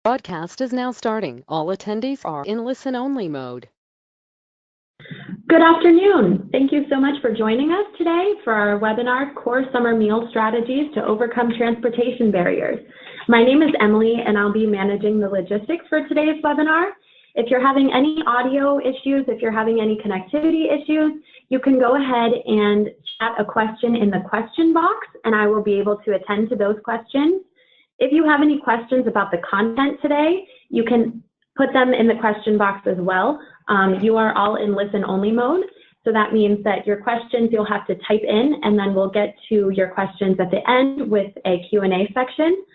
Broadcast is now starting. All attendees are in listen-only mode. Good afternoon. Thank you so much for joining us today for our webinar, Core Summer Meal Strategies to Overcome Transportation Barriers. My name is Emily, and I'll be managing the logistics for today's webinar. If you're having any audio issues, if you're having any connectivity issues, you can go ahead and chat a question in the question box, and I will be able to attend to those questions. If you have any questions about the content today, you can put them in the question box as well. You are all in listen-only mode, so that means that your questions you'll have to type in, and then we'll get to your questions at the end with a Q&A section.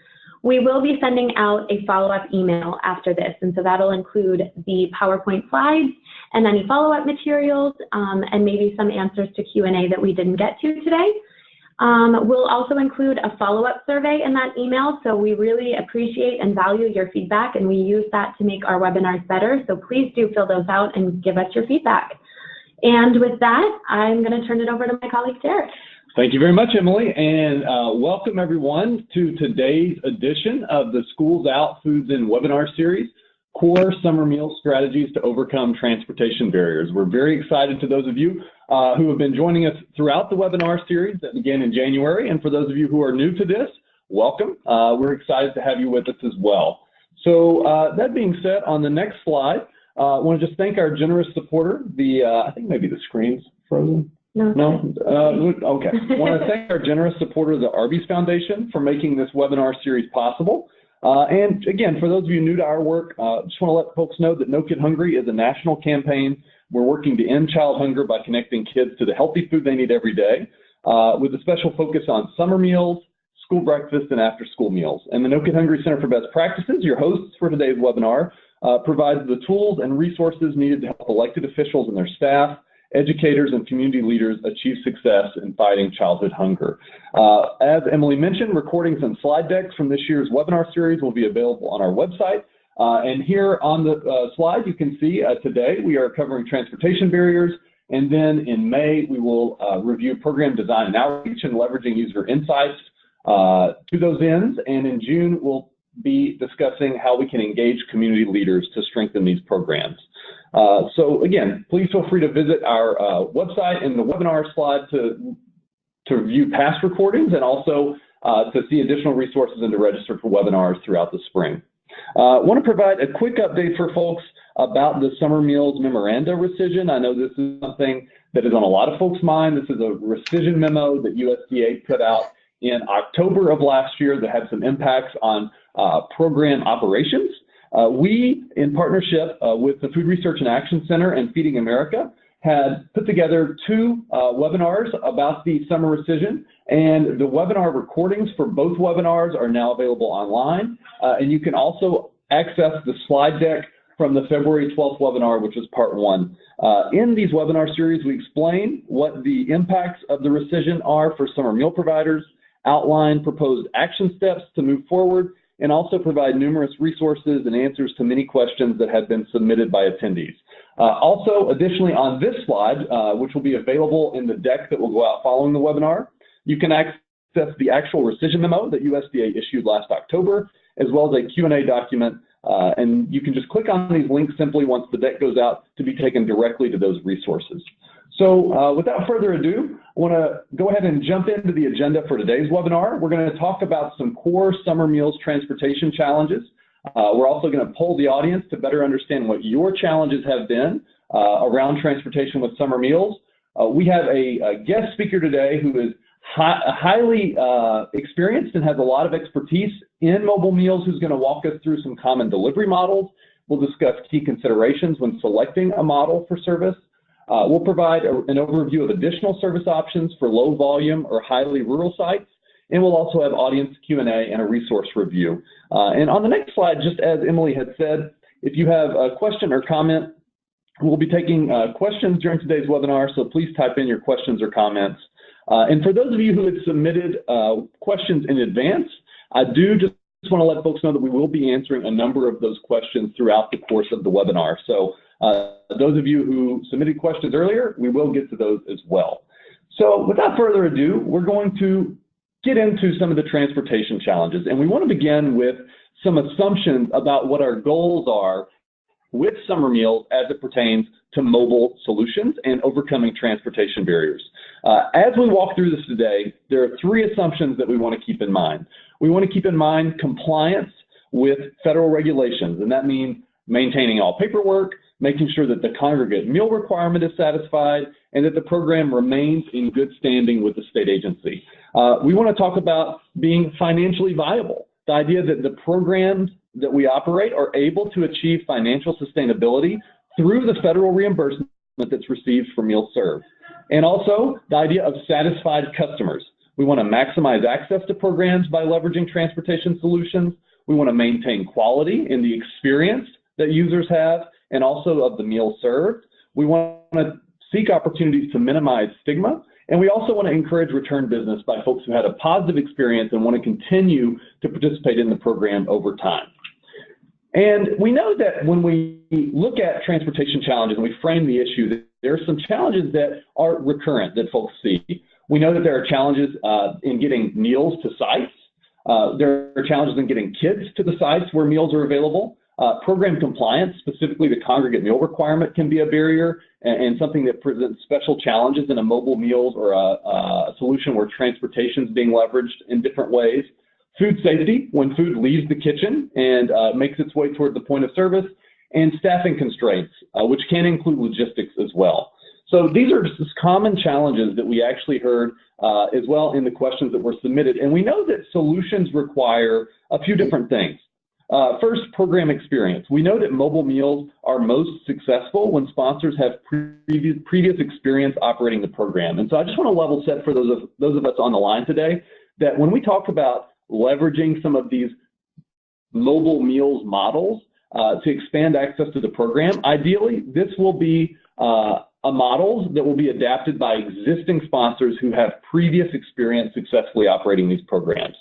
We will be sending out a follow-up email after this, and so that'll include the PowerPoint slides and any follow-up materials, and maybe some answers to Q&A that we didn't get to today. We'll also include a follow-up survey in that email, so we really appreciate and value your feedback, and we use that to make our webinars better, so please do fill those out and give us your feedback. And with that, I'm going to turn it over to my colleague, Derek. Thank you very much, Emily, and welcome everyone to today's edition of the Schools Out Foods In webinar series, Core Summer Meal Strategies to Overcome Transportation Barriers. We're very excited to those of you who have been joining us throughout the webinar series that began in January, and for those of you who are new to this, welcome. We're excited to have you with us as well. So that being said, on the next slide, I want to just thank our generous supporter. I think maybe the screen's frozen. No? Okay. I want to thank our generous supporter, the Arby's Foundation, for making this webinar series possible. And again, for those of you new to our work, just want to let folks know that No Kid Hungry is a national campaign. We're working to end child hunger by connecting kids to the healthy food they need every day, with a special focus on summer meals, school breakfast, and after-school meals. And the No Kid Hungry Center for Best Practices, your hosts for today's webinar, provides the tools and resources needed to help elected officials and their staff, educators, and community leaders achieve success in fighting childhood hunger. As Emily mentioned, recordings and slide decks from this year's webinar series will be available on our website. And here on the slide, you can see today we are covering transportation barriers, and then in May we will review program design and outreach and leveraging user insights to those ends, and in June we'll be discussing how we can engage community leaders to strengthen these programs. So again, please feel free to visit our website in the webinar slide to view past recordings, and also to see additional resources and to register for webinars throughout the spring. I want to provide a quick update for folks about the Summer Meals Memoranda rescission. I know this is something that is on a lot of folks' mind. This is a rescission memo that USDA put out in October of last year that had some impacts on program operations. We, in partnership with the Food Research and Action Center and Feeding America, had put together two webinars about the summer rescission, and the webinar recordings for both webinars are now available online, and you can also access the slide deck from the February 12th webinar, which was part one. In these webinar series, we explain what the impacts of the rescission are for summer meal providers, outline proposed action steps to move forward, and also provide numerous resources and answers to many questions that have been submitted by attendees. Also, additionally, on this slide, which will be available in the deck that will go out following the webinar, you can access the actual rescission memo that USDA issued last October, as well as a Q&A document, and you can just click on these links simply once the deck goes out to be taken directly to those resources. So without further ado, I want to go ahead and jump into the agenda for today's webinar. We're going to talk about some core summer meals transportation challenges. We're also going to poll the audience to better understand what your challenges have been around transportation with summer meals. We have a guest speaker today who is highly experienced and has a lot of expertise in mobile meals, who's going to walk us through some common delivery models. We'll discuss key considerations when selecting a model for service. We'll provide an overview of additional service options for low volume or highly rural sites, and we'll also have audience Q&A and a resource review. And on the next slide, just as Emily had said, if you have a question or comment, we'll be taking questions during today's webinar, so please type in your questions or comments. And for those of you who had submitted questions in advance, I do just want to let folks know that we will be answering a number of those questions throughout the course of the webinar. So those of you who submitted questions earlier, we will get to those as well. So without further ado, we're going to get into some of the transportation challenges. And we want to begin with some assumptions about what our goals are with summer meals as it pertains to mobile solutions and overcoming transportation barriers. As we walk through this today, there are 3 assumptions that we want to keep in mind. We want to keep in mind compliance with federal regulations, and that means maintaining all paperwork, making sure that the congregate meal requirement is satisfied, and that the program remains in good standing with the state agency. We want to talk about being financially viable, the idea that the programs that we operate are able to achieve financial sustainability through the federal reimbursement that's received for meals served. And also the idea of satisfied customers. We want to maximize access to programs by leveraging transportation solutions. We want to maintain quality in the experience that users have and also of the meals served. We want to seek opportunities to minimize stigma. And we also want to encourage return business by folks who had a positive experience and want to continue to participate in the program over time. And we know that when we look at transportation challenges and we frame the issue, that there are some challenges that are recurrent that folks see. We know that there are challenges in getting meals to sites. There are challenges in getting kids to the sites where meals are available. Program compliance, specifically the congregate meal requirement, can be a barrier and something that presents special challenges in a mobile meals or a solution where transportation is being leveraged in different ways. Food safety, when food leaves the kitchen and makes its way toward the point of service, and staffing constraints, which can include logistics as well. So these are just common challenges that we actually heard as well in the questions that were submitted. And we know that solutions require a few different things. First, program experience. We know that mobile meals are most successful when sponsors have previous experience operating the program. And so I just want to level set for those of us on the line today that when we talk about leveraging some of these mobile meals models to expand access to the program, ideally this will be models that will be adapted by existing sponsors who have previous experience successfully operating these programs.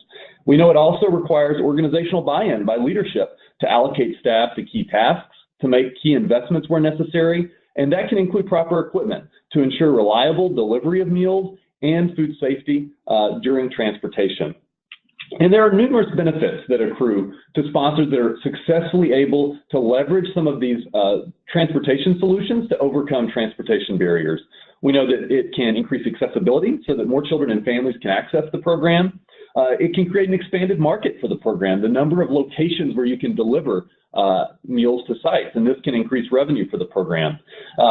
We know it also requires organizational buy-in by leadership to allocate staff to key tasks, to make key investments where necessary, and that can include proper equipment to ensure reliable delivery of meals and food safety during transportation. And there are numerous benefits that accrue to sponsors that are successfully able to leverage some of these transportation solutions to overcome transportation barriers. We know that it can increase accessibility so that more children and families can access the program. It can create an expanded market for the program, the number of locations where you can deliver meals to sites, and this can increase revenue for the program.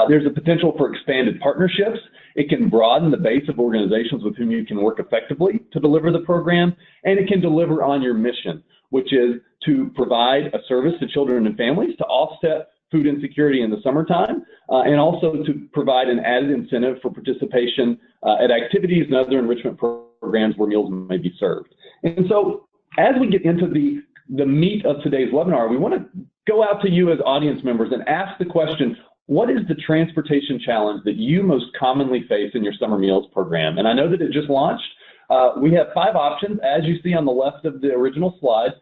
There's a potential for expanded partnerships. It can broaden the base of organizations with whom you can work effectively to deliver the program, and it can deliver on your mission, which is to provide a service to children and families to offset food insecurity in the summertime, and also to provide an added incentive for participation at activities and other enrichment programs where meals may be served. And so as we get into the meat of today's webinar, we want to go out to you as audience members and ask the question, what is the transportation challenge that you most commonly face in your summer meals program? And I know that it just launched. We have 5 options, as you see on the left of the original slide.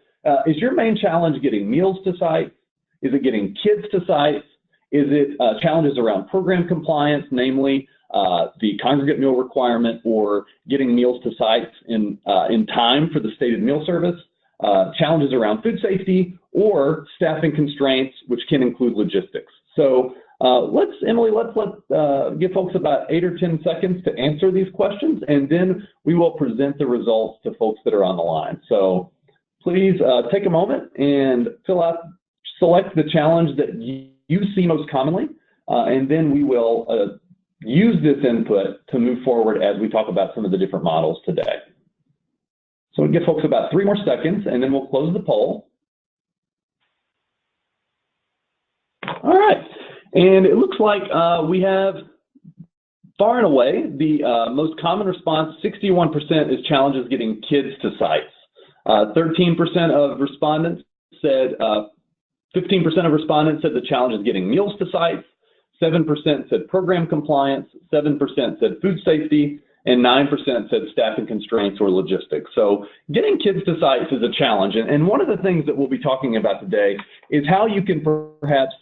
Is your main challenge getting meals to sites? Is it getting kids to sites? Is it challenges around program compliance, namely the congregate meal requirement or getting meals to sites in time for the stated meal service? Challenges around food safety or staffing constraints, which can include logistics. So Emily, let's give folks about 8 or 10 seconds to answer these questions, and then we will present the results to folks that are on the line. So please take a moment and select the challenge that you see most commonly, and then we will use this input to move forward as we talk about some of the different models today. So we'll give folks about 3 more seconds, and then we'll close the poll. All right, and it looks like we have far and away the most common response, 61%, is challenges getting kids to sites. 13% of respondents said, 15% of respondents said the challenge is getting meals to sites, 7% said program compliance, 7% said food safety, and 9% said staffing constraints or logistics. So getting kids to sites is a challenge. And one of the things that we'll be talking about today is how you can perhaps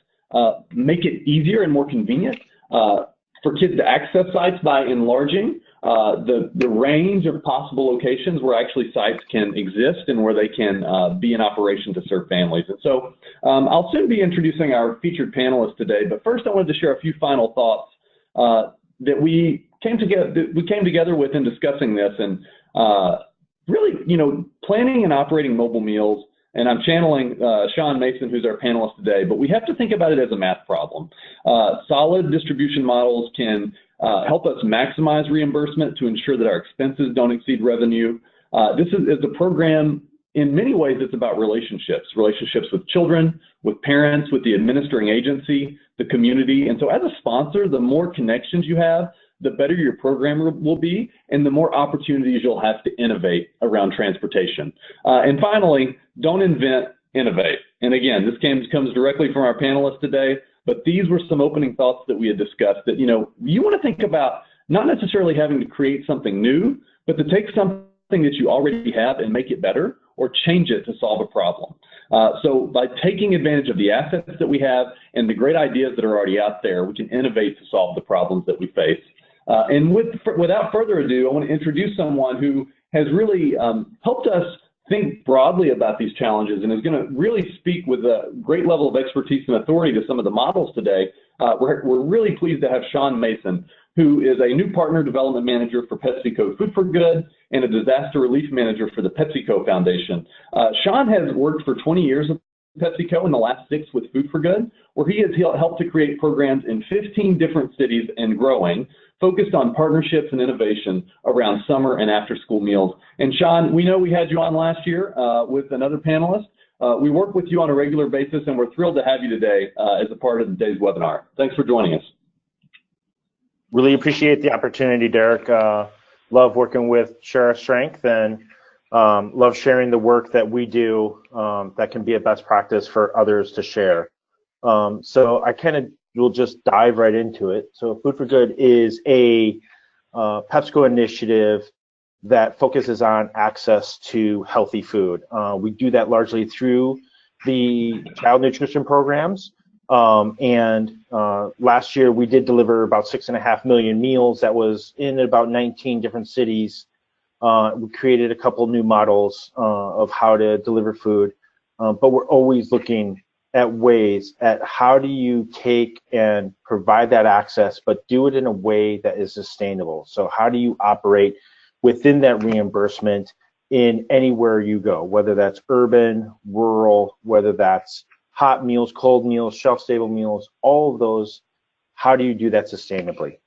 make it easier and more convenient for kids to access sites by enlarging the range of possible locations where actually sites can exist and where they can be in operation to serve families. And so I'll soon be introducing our featured panelists today, but first I wanted to share a few final thoughts that we came together with in discussing this, and really, planning and operating mobile meals. And I'm channeling Sean Mason, who's our panelist today, but we have to think about it as a math problem. Solid distribution models can help us maximize reimbursement to ensure that our expenses don't exceed revenue. This is a program, in many ways, it's about relationships with children, with parents, with the administering agency, the community. And so as a sponsor, the more connections you have, the better your program will be, and the more opportunities you'll have to innovate around transportation. And finally, don't invent, innovate. And again, this comes directly from our panelists today, but these were some opening thoughts that we had discussed that, you want to think about not necessarily having to create something new, but to take something that you already have and make it better or change it to solve a problem. So by taking advantage of the assets that we have and the great ideas that are already out there, we can innovate to solve the problems that we face. And without further ado, I want to introduce someone who has really helped us think broadly about these challenges and is going to really speak with a great level of expertise and authority to some of the models today. We're really pleased to have Sean Mason, who is a new partner development manager for PepsiCo Food for Good and a disaster relief manager for the PepsiCo Foundation. Sean has worked for 20 years with PepsiCo and the last 6 with Food for Good, where he has helped to create programs in 15 different cities and growing, focused on partnerships and innovation around summer and after-school meals. And Sean, we know we had you on last year with another panelist. We work with you on a regular basis, and we're thrilled to have you today as a part of today's webinar. Thanks for joining us. Really appreciate the opportunity, Derek. Love working with Share Our Strength, and love sharing the work that we do that can be a best practice for others to share. So I we'll just dive right into it. So Food for Good is a PepsiCo initiative that focuses on access to healthy food. We do that largely through the child nutrition programs. And last year we did deliver about 6.5 million meals. That was in about 19 different cities. We created a couple new models of how to deliver food, but we're always looking at ways at how do you take and provide that access, but do it in a way that is sustainable. So how do you operate within that reimbursement in anywhere you go, whether that's urban, rural, whether that's hot meals, cold meals, shelf-stable meals, all of those, how do you do that sustainably?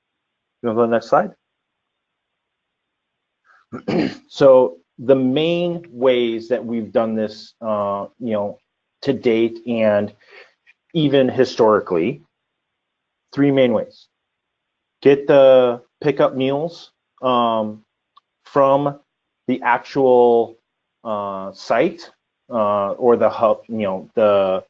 You want to go to the next slide? So the main ways that we've done this, to date and even historically, 3 main ways. Get the pickup meals from the actual site or the hub, the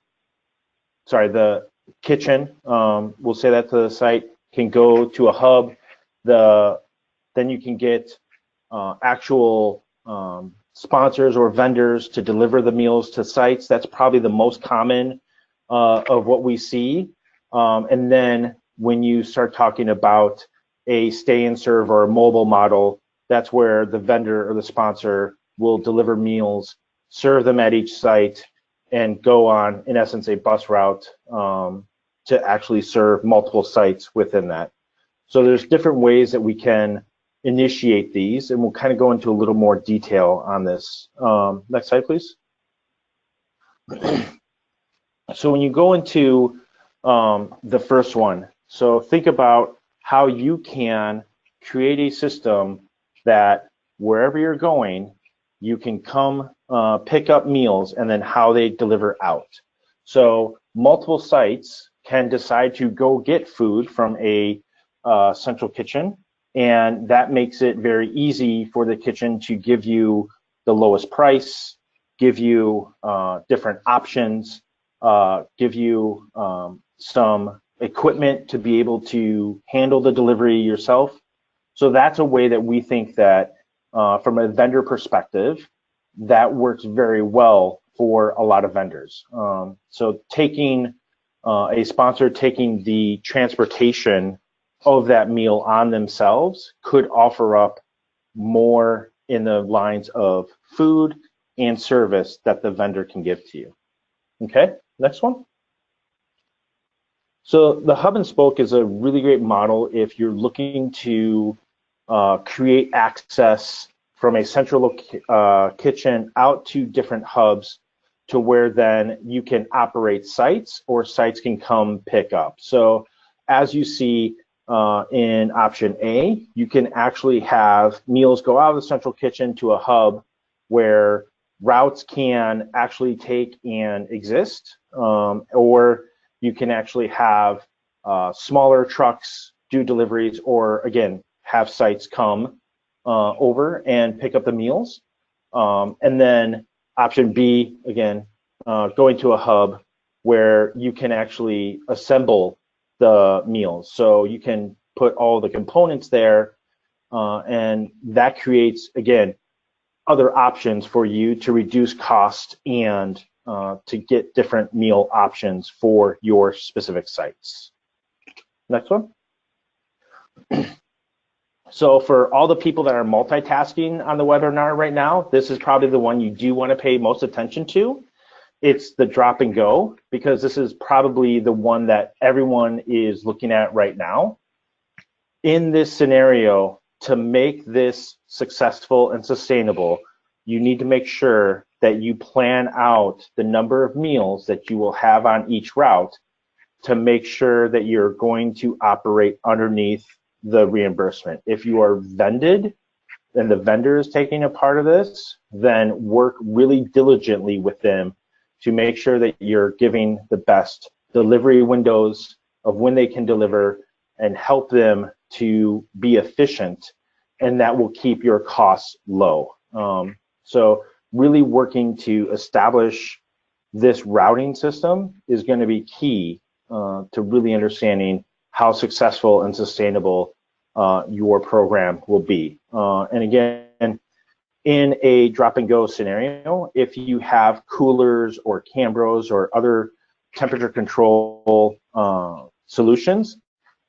kitchen. We'll say that to the site can go to a hub. Then you can get actual sponsors or vendors to deliver the meals to sites. That's probably the most common of what we see. And then when you start talking about a stay and serve or a mobile model, that's where the vendor or the sponsor will deliver meals, serve them at each site, and go on, in essence, a bus route to actually serve multiple sites within that. So there's different ways that we can initiate these, and we'll kind of go into a little more detail on this. Next slide, please. So when you go into the first one, so think about how you can create a system that wherever you're going, you can come pick up meals and then how they deliver out. So multiple sites can decide to go get food from a central kitchen, and that makes it very easy for the kitchen to give you the lowest price, give you different options, give you some equipment to be able to handle the delivery yourself. So that's a way that we think that from a vendor perspective, that works very well for a lot of vendors. So taking a sponsor taking the transportation of that meal on themselves could offer up more in the lines of food and service that the vendor can give to you. Okay, next one. So the hub and spoke is a really great model if you're looking to create access from a central kitchen out to different hubs to where then you can operate sites or sites can come pick up. So as you see in option A, you can actually have meals go out of the central kitchen to a hub where routes can actually take and exist, or you can actually have smaller trucks do deliveries, or again, have sites come over and pick up the meals. And then option B, again, going to a hub where you can actually assemble the meals. So you can put all the components there, and that creates, again, other options for you to reduce cost and to get different meal options for your specific sites. Next one. So for all the people that are multitasking on the webinar right now, this is probably the one you do want to pay most attention to. It's the drop and go, because this is probably the one that everyone is looking at right now. In this scenario, to make this successful and sustainable, you need to make sure that you plan out the number of meals that you will have on each route to make sure that you're going to operate underneath the reimbursement. If you are vended and the vendor is taking a part of this, then work really diligently with them to make sure that you're giving the best delivery windows of when they can deliver and help them to be efficient, and that will keep your costs low. So really working to establish this routing system is going to be key to really understanding how successful and sustainable your program will be. And again, in a drop and go scenario, if you have coolers or Cambros or other temperature control solutions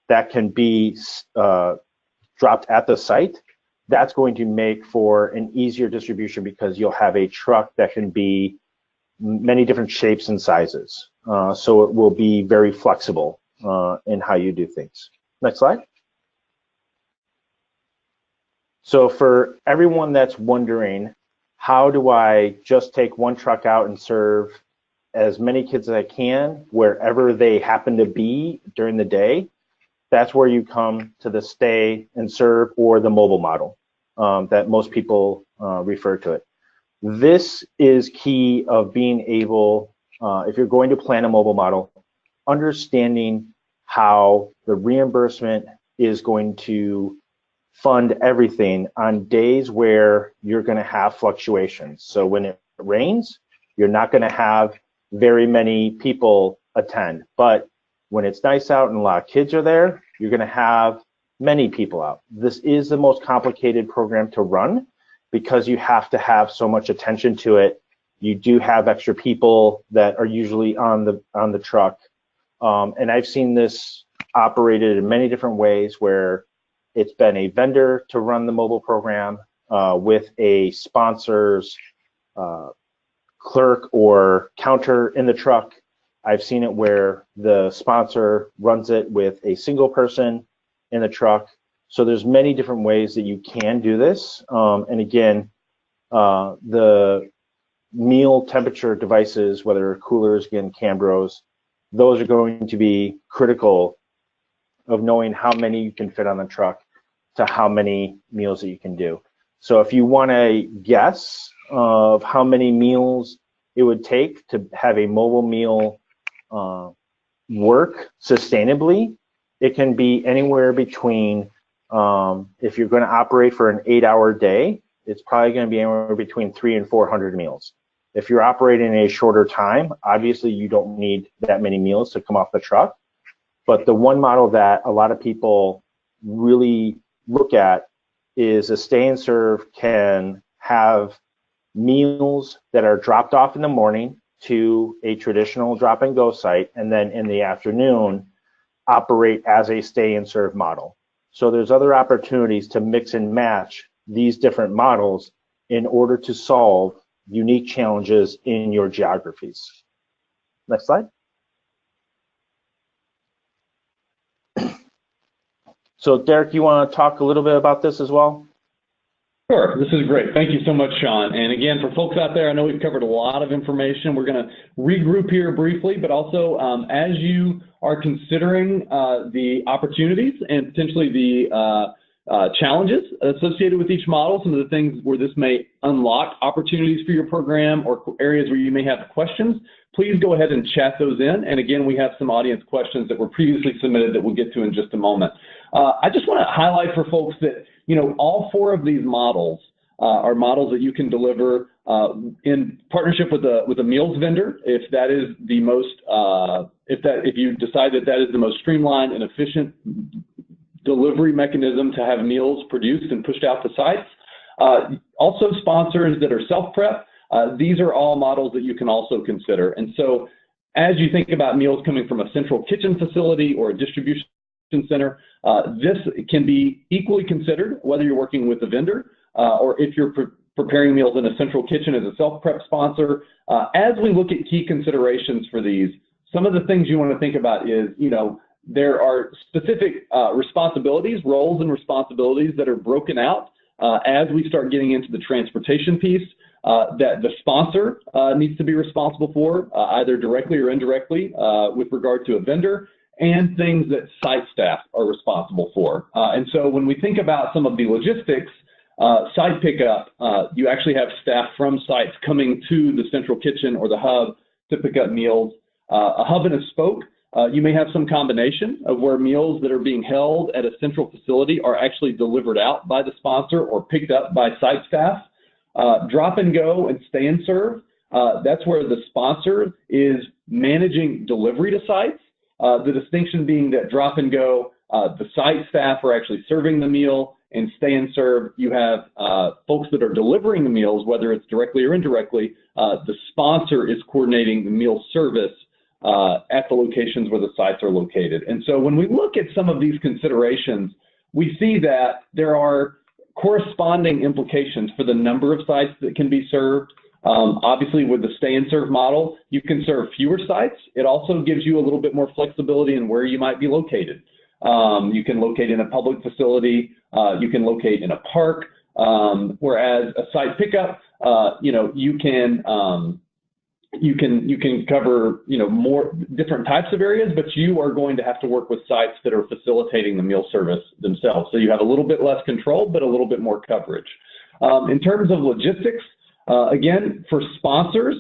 that can be dropped at the site, that's going to make for an easier distribution because you'll have a truck that can be many different shapes and sizes. So it will be very flexible in how you do things. Next slide. So for everyone that's wondering, how do I just take one truck out and serve as many kids as I can wherever they happen to be during the day? That's where you come to the stay and serve or the mobile model that most people refer to it. This is key of being able, if you're going to plan a mobile model, understanding how the reimbursement is going to fund everything on days where you're going to have fluctuations. So when it rains, you're not going to have very many people attend. But when it's nice out and a lot of kids are there, you're going to have many people out. This is the most complicated program to run because you have to have so much attention to it. You do have extra people that are usually on the truck. And I've seen this operated in many different ways where it's been a vendor to run the mobile program with a sponsor's clerk or counter in the truck. I've seen it where the sponsor runs it with a single person in the truck. So there's many different ways that you can do this. And again, the meal temperature devices, whether coolers, again, Cambros, those are going to be critical of knowing how many you can fit on the truck to how many meals that you can do. So if you want a guess of how many meals it would take to have a mobile meal work sustainably, it can be anywhere between, if you're going to operate for an 8-hour day, it's probably going to be anywhere between 300 and 400 meals. If you're operating in a shorter time, obviously you don't need that many meals to come off the truck. But the one model that a lot of people really look at is a stay and serve can have meals that are dropped off in the morning to a traditional drop and go site, and then in the afternoon operate as a stay and serve model. So there's other opportunities to mix and match these different models in order to solve unique challenges in your geographies. Next slide. So Derek, you want to talk a little bit about this as well? Sure, this is great. Thank you so much, Sean. And again, for folks out there, I know we've covered a lot of information. We're going to regroup here briefly, but also as you are considering the opportunities and potentially the challenges associated with each model, some of the things where this may unlock opportunities for your program or areas where you may have questions, please go ahead and chat those in. And again, we have some audience questions that were previously submitted that we'll get to in just a moment. I just want to highlight for folks that, you know, all four of these models are models that you can deliver in partnership with a meals vendor, if that is the most, if you decide that that is the most streamlined and efficient delivery mechanism to have meals produced and pushed out to sites. Also sponsors that are self-prep, these are all models that you can also consider. And so as you think about meals coming from a central kitchen facility or a distribution center, this can be equally considered whether you're working with a vendor or if you're preparing meals in a central kitchen as a self-prep sponsor. As we look at key considerations for these, some of the things you want to think about is, you know, there are specific responsibilities, roles and responsibilities that are broken out as we start getting into the transportation piece that the sponsor needs to be responsible for, either directly or indirectly with regard to a vendor, and things that site staff are responsible for. And so when we think about some of the logistics, site pickup, you actually have staff from sites coming to the central kitchen or the hub to pick up meals. A hub and a spoke, you may have some combination of where meals that are being held at a central facility are actually delivered out by the sponsor or picked up by site staff. Drop and go and stay and serve, that's where the sponsor is managing delivery to sites. The distinction being that drop and go, the site staff are actually serving the meal, and stay and serve, you have folks that are delivering the meals, whether it's directly or indirectly. The sponsor is coordinating the meal service at the locations where the sites are located. And so when we look at some of these considerations, we see that there are corresponding implications for the number of sites that can be served. Obviously, with the stay and serve model, you can serve fewer sites. It also gives you a little bit more flexibility in where you might be located. You can locate in a public facility, you can locate in a park, whereas a site pickup, you know, you can cover, you know, more different types of areas, but you are going to have to work with sites that are facilitating the meal service themselves. So you have a little bit less control, but a little bit more coverage. In terms of logistics, again, for sponsors,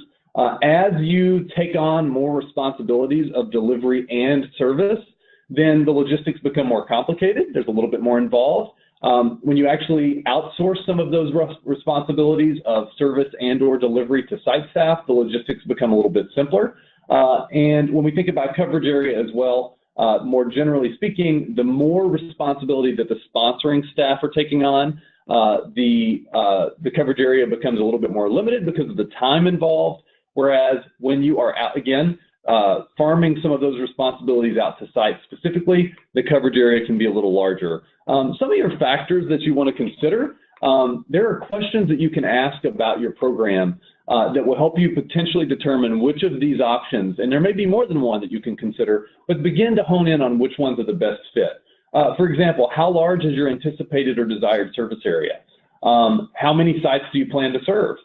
as you take on more responsibilities of delivery and service, then the logistics become more complicated. There's a little bit more involved. When you actually outsource some of those responsibilities of service and or delivery to site staff, the logistics become a little bit simpler. And when we think about coverage area as well, more generally speaking, the more responsibility that the sponsoring staff are taking on, the coverage area becomes a little bit more limited because of the time involved. Whereas when you are out, again, farming some of those responsibilities out to sites specifically, the coverage area can be a little larger. Some of your factors that you want to consider, there are questions that you can ask about your program that will help you potentially determine which of these options, and there may be more than one that you can consider, but begin to hone in on which ones are the best fit. For example, how large is your anticipated or desired service area? How many sites do you plan to serve?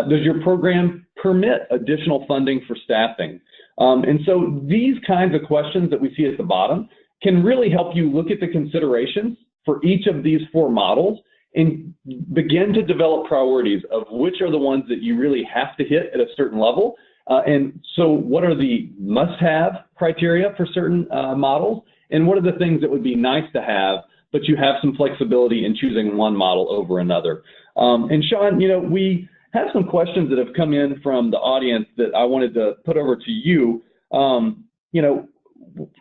Does your program permit additional funding for staffing? And so these kinds of questions that we see at the bottom can really help you look at the considerations for each of these four models and begin to develop priorities of which are the ones that you really have to hit at a certain level. And so what are the must-have criteria for certain models, and what are the things that would be nice to have, but you have some flexibility in choosing one model over another. And Sean, you know, we have some questions that have come in from the audience that I wanted to put over to you. You know,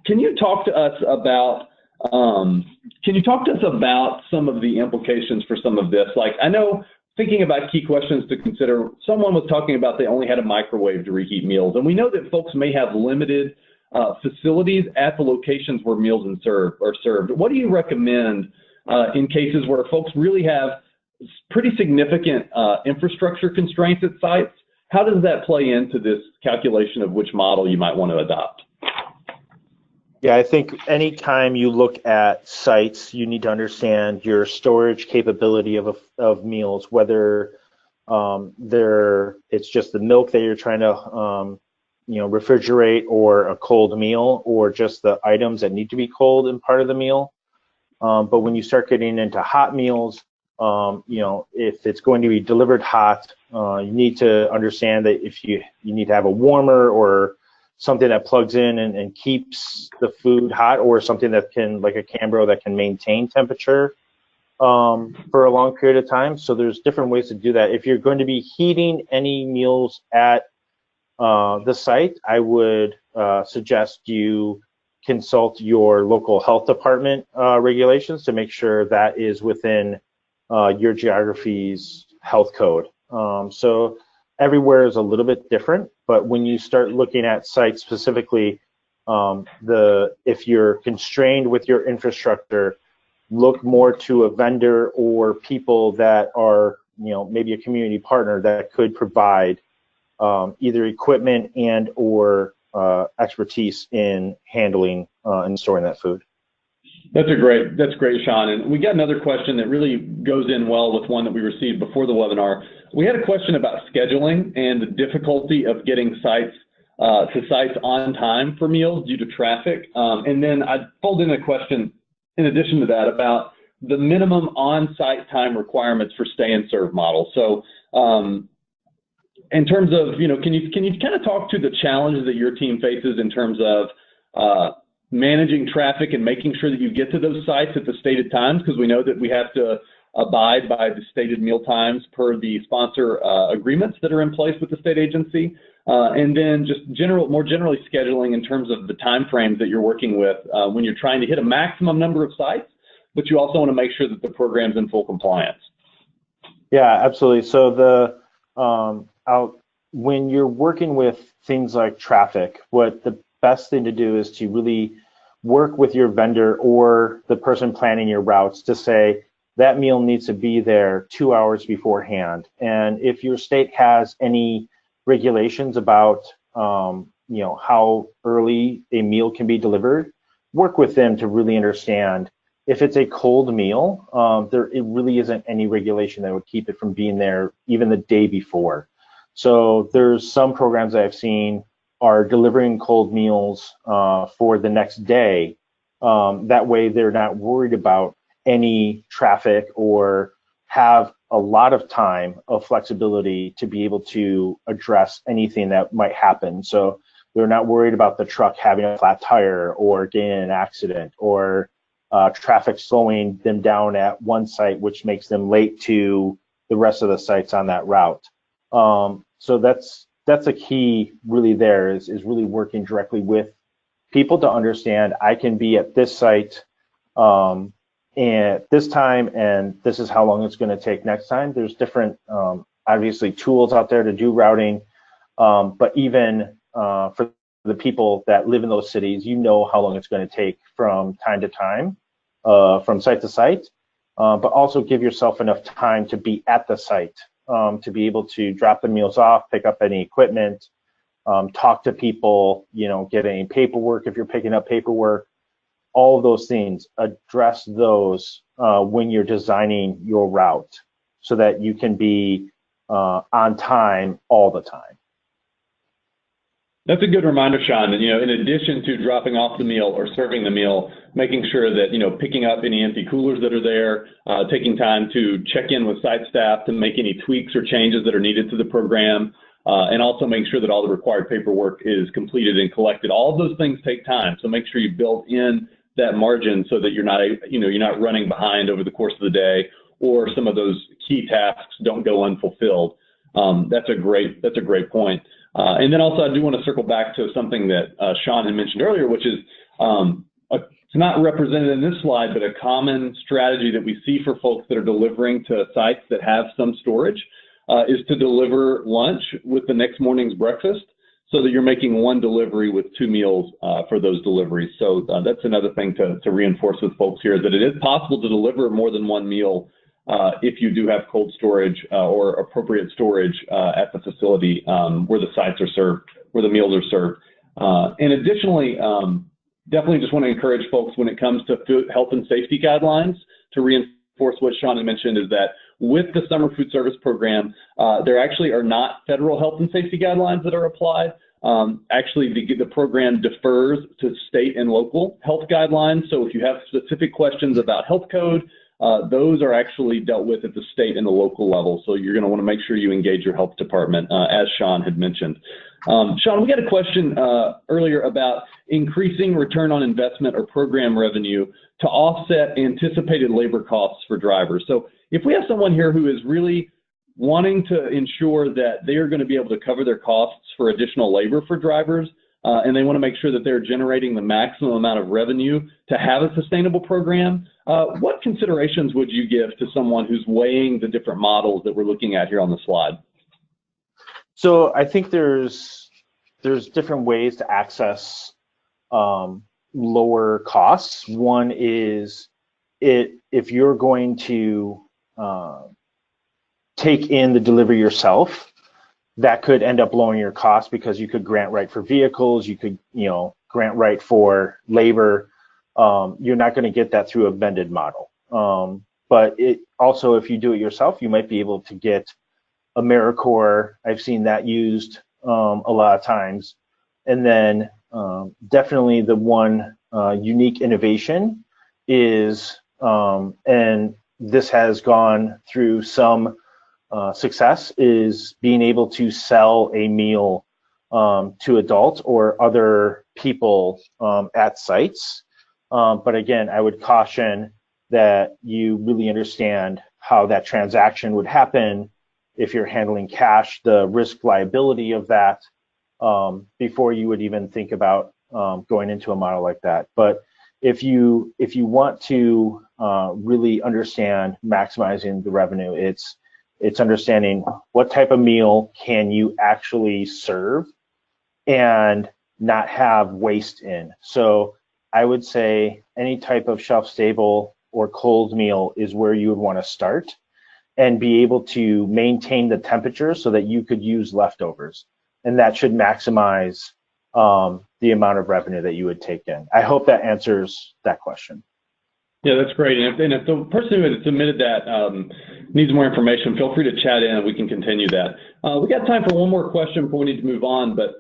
can you talk to us about some of the implications for some of this? Like, I know, thinking about key questions to consider, someone was talking about they only had a microwave to reheat meals, and we know that folks may have limited facilities at the locations where meals are served. What do you recommend in cases where folks really have pretty significant infrastructure constraints at sites? How does that play into this calculation of which model you might want to adopt? Yeah, I think anytime you look at sites, you need to understand your storage capability of meals, whether it's just the milk that you're trying to refrigerate, or a cold meal, or just the items that need to be cold in part of the meal. But when you start getting into hot meals, if it's going to be delivered hot, you need to understand that if you need to have a warmer or something that plugs in and keeps the food hot, or something that can, like a Cambro, that can maintain temperature for a long period of time. So there's different ways to do that. If you're going to be heating any meals at the site, I would suggest you consult your local health department regulations to make sure that is within your geography's health code. So everywhere is a little bit different, but when you start looking at sites specifically, if you're constrained with your infrastructure, look more to a vendor or people that are, maybe a community partner that could provide either equipment and or expertise in handling and storing that food. That's great, Sean. And we got another question that really goes in well with one that we received before the webinar. We had a question about scheduling and the difficulty of getting sites to sites on time for meals due to traffic. And then I pulled in a question in addition to that about the minimum on-site time requirements for stay and serve models. So in terms of, can you kind of talk to the challenges that your team faces in terms of managing traffic and making sure that you get to those sites at the stated times, because we know that we have to abide by the stated meal times per the sponsor agreements that are in place with the state agency, and then just more generally scheduling in terms of the time frames that you're working with when you're trying to hit a maximum number of sites, but you also want to make sure that the program's in full compliance. Yeah, absolutely. So when you're working with things like traffic, what the best thing to do is to really work with your vendor or the person planning your routes to say that meal needs to be there 2 hours beforehand. And if your state has any regulations about how early a meal can be delivered, work with them to really understand. If it's a cold meal, it really isn't any regulation that would keep it from being there even the day before. So there's some programs that I've seen are delivering cold meals for the next day. That way they're not worried about any traffic or have a lot of time of flexibility to be able to address anything that might happen. So they're not worried about the truck having a flat tire or getting in an accident, or traffic slowing them down at one site, which makes them late to the rest of the sites on that route. So that's a key really there is really working directly with people to understand I can be at this site and this time, and this is how long it's going to take next time. There's different, obviously, tools out there to do routing, but even for the people that live in those cities, how long it's going to take from time to time, from site to site, but also give yourself enough time to be at the site, to be able to drop the meals off, pick up any equipment, talk to people, get any paperwork if you're picking up paperwork. All of those things, address those when you're designing your route so that you can be on time all the time. That's a good reminder, Sean, that, in addition to dropping off the meal or serving the meal, making sure that, picking up any empty coolers that are there, taking time to check in with site staff to make any tweaks or changes that are needed to the program, and also make sure that all the required paperwork is completed and collected. All of those things take time, so make sure you build in that margin so that you're not running behind over the course of the day, or some of those key tasks don't go unfulfilled. That's a great point. And then also I do want to circle back to something that Sean had mentioned earlier, which is it's not represented in this slide, but a common strategy that we see for folks that are delivering to sites that have some storage is to deliver lunch with the next morning's breakfast. so that you're making one delivery with 2 meals for those deliveries. So that's another thing to reinforce with folks here, that it is possible to deliver more than 1 meal if you do have cold storage or appropriate storage at the facility where the sites are served, where the meals are served. And additionally, definitely just want to encourage folks when it comes to food, health and safety guidelines, to reinforce what Sean had mentioned, is that with the summer food service program, there actually are not federal health and safety guidelines that are applied. Actually, the program defers to state and local health guidelines. So if you have specific questions about health code, those are actually dealt with at the state and the local level. So you're going to want to make sure you engage your health department, as Sean had mentioned. Sean, we got a question earlier about increasing return on investment or program revenue to offset anticipated labor costs for drivers. So if we have someone here who is really wanting to ensure that they are going to be able to cover their costs for additional labor for drivers, and they want to make sure that they're generating the maximum amount of revenue to have a sustainable program, what considerations would you give to someone who's weighing the different models that we're looking at here on the slide? So I think there's different ways to access lower costs. One is if you're going to take in the delivery yourself, that could end up lowering your cost because you could grant right for vehicles, you could grant right for labor. You're not going to get that through a vended model. But it also, if you do it yourself, you might be able to get AmeriCorps. I've seen that used a lot of times. And then definitely the one unique innovation is, and this has gone through some success, is being able to sell a meal to adults or other people at sites. But again, I would caution that you really understand how that transaction would happen if you're handling cash, the risk liability of that, before you would even think about going into a model like that. But if you want to really understand maximizing the revenue, it's understanding what type of meal can you actually serve and not have waste in. So I would say any type of shelf stable or cold meal is where you would want to start, and be able to maintain the temperature so that you could use leftovers. And that should maximize the amount of revenue that you would take in. I hope that answers that question. Yeah, that's great. And if the person who had submitted that needs more information, feel free to chat in and we can continue that. We got time for one more question before we need to move on. But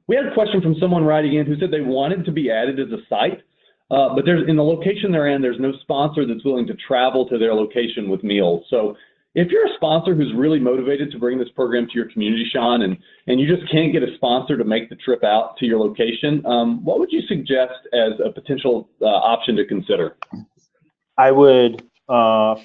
we had a question from someone writing in who said they wanted to be added as a site, but in the location they're in, there's no sponsor that's willing to travel to their location with meals. So if you're a sponsor who's really motivated to bring this program to your community, Sean, and you just can't get a sponsor to make the trip out to your location, what would you suggest as a potential option to consider? I would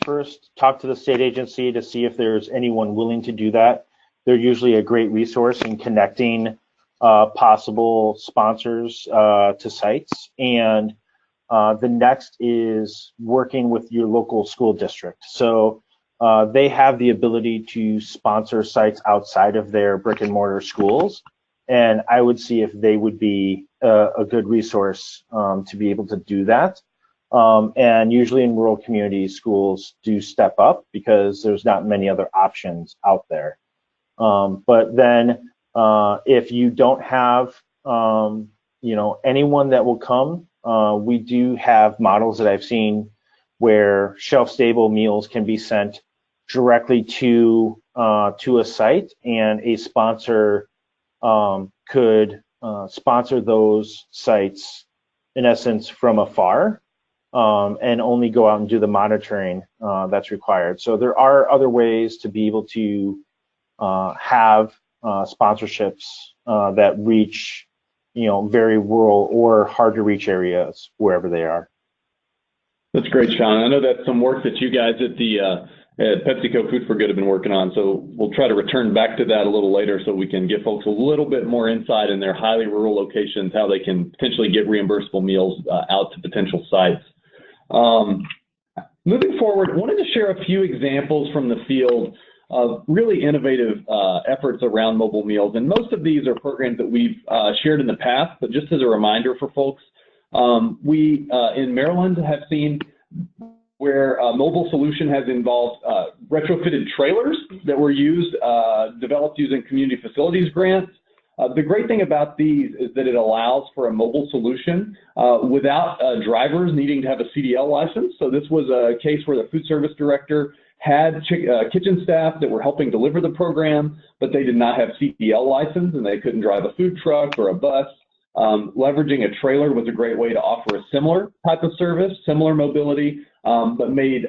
first talk to the state agency to see if there's anyone willing to do that. They're usually a great resource in connecting possible sponsors to sites. And the next is working with your local school district. So they have the ability to sponsor sites outside of their brick and mortar schools. And I would see if they would be a good resource to be able to do that. And usually in rural communities, schools do step up because there's not many other options out there. But then if you don't have anyone that will come, we do have models that I've seen where shelf-stable meals can be sent directly to a site, and a sponsor could sponsor those sites in essence from afar, and only go out and do the monitoring that's required. So there are other ways to be able to have sponsorships that reach very rural or hard to reach areas wherever they are. That's great, Sean. I know that's some work that you guys at PepsiCo Food for Good have been working on, so we'll try to return back to that a little later so we can give folks a little bit more insight in their highly rural locations, how they can potentially get reimbursable meals out to potential sites. Moving forward, I wanted to share a few examples from the field really innovative efforts around mobile meals. And most of these are programs that we've shared in the past, but just as a reminder for folks, we in Maryland have seen where a mobile solution has involved retrofitted trailers that were used, developed using community facilities grants. The great thing about these is that it allows for a mobile solution without drivers needing to have a CDL license. So this was a case where the food service director had kitchen staff that were helping deliver the program, but they did not have CDL license and they couldn't drive a food truck or a bus. Leveraging a trailer was a great way to offer a similar type of service, similar mobility, but made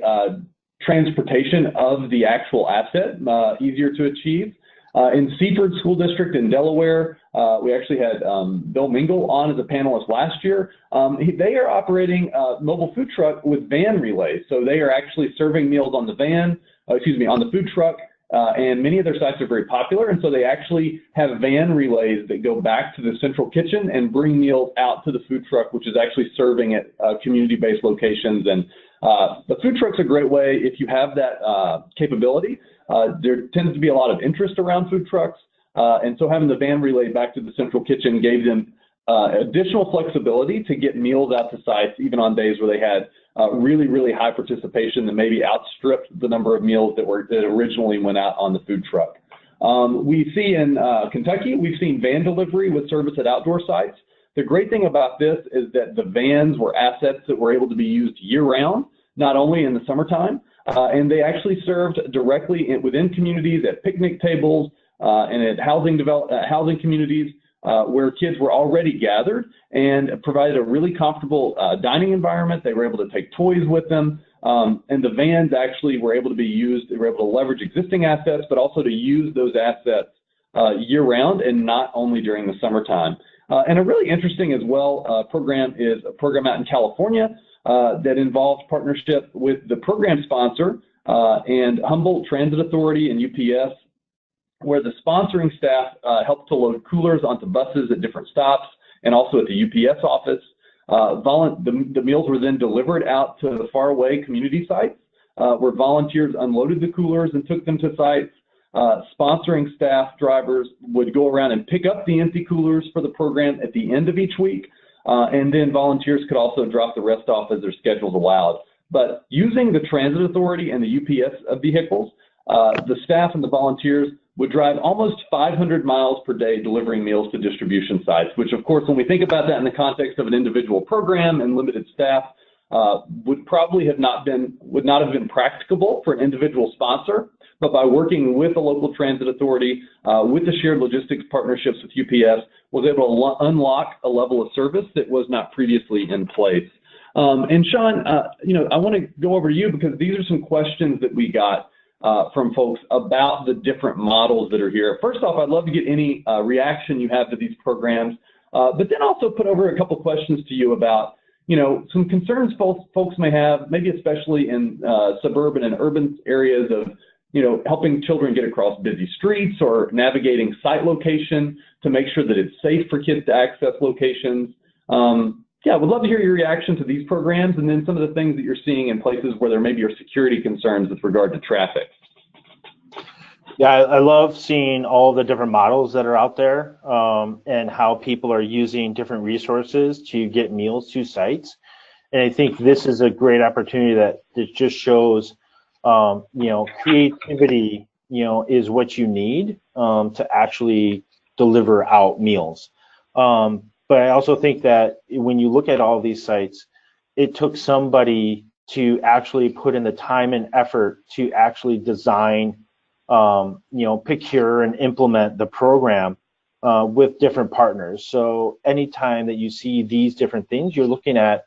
transportation of the actual asset easier to achieve. In Seaford School District in Delaware, we actually had Bill Mingle on as a panelist last year. They are operating a mobile food truck with van relays. So they are actually serving meals on the on the food truck, and many of their sites are very popular. And so they actually have van relays that go back to the central kitchen and bring meals out to the food truck, which is actually serving at community-based locations. And the food truck's a great way if you have that capability. There tends to be a lot of interest around food trucks, and so having the van relay back to the central kitchen gave them additional flexibility to get meals out to sites, even on days where they had really, really high participation that maybe outstripped the number of meals that originally went out on the food truck. We see in Kentucky, we've seen van delivery with service at outdoor sites. The great thing about this is that the vans were assets that were able to be used year-round, not only in the summertime, and they actually served directly within communities at picnic tables and at housing communities where kids were already gathered, and provided a really comfortable dining environment. They were able to take toys with them, and the vans actually were able to be used. They were able to leverage existing assets, but also to use those assets year-round and not only during the summertime. And a really interesting as well program is a program out in California that involves partnership with the program sponsor and Humboldt Transit Authority and UPS, where the sponsoring staff helped to load coolers onto buses at different stops and also at the UPS office. The meals were then delivered out to the faraway community sites where volunteers unloaded the coolers and took them to sites. Sponsoring staff drivers would go around and pick up the empty coolers for the program at the end of each week, and then volunteers could also drop the rest off as their schedules allowed. But using the transit authority and the UPS vehicles, the staff and the volunteers would drive almost 500 miles per day delivering meals to distribution sites, which of course, when we think about that in the context of an individual program and limited staff, would not have been practicable for an individual sponsor. But by working with the local transit authority, with the shared logistics partnerships with UPS, was able to unlock a level of service that was not previously in place. And Sean, I want to go over to you because these are some questions that we got from folks about the different models that are here. First off, I'd love to get any reaction you have to these programs, but then also put over a couple questions to you about, some concerns folks may have, maybe especially in suburban and urban areas of, helping children get across busy streets or navigating site location to make sure that it's safe for kids to access locations. Yeah, would love to hear your reaction to these programs and then some of the things that you're seeing in places where there maybe are security concerns with regard to traffic. Yeah, I love seeing all the different models that are out there and how people are using different resources to get meals to sites. And I think this is a great opportunity that just shows, creativity, is what you need to actually deliver out meals. But I also think that when you look at all these sites, it took somebody to actually put in the time and effort to actually design, procure and implement the program with different partners. So anytime that you see these different things, you're looking at,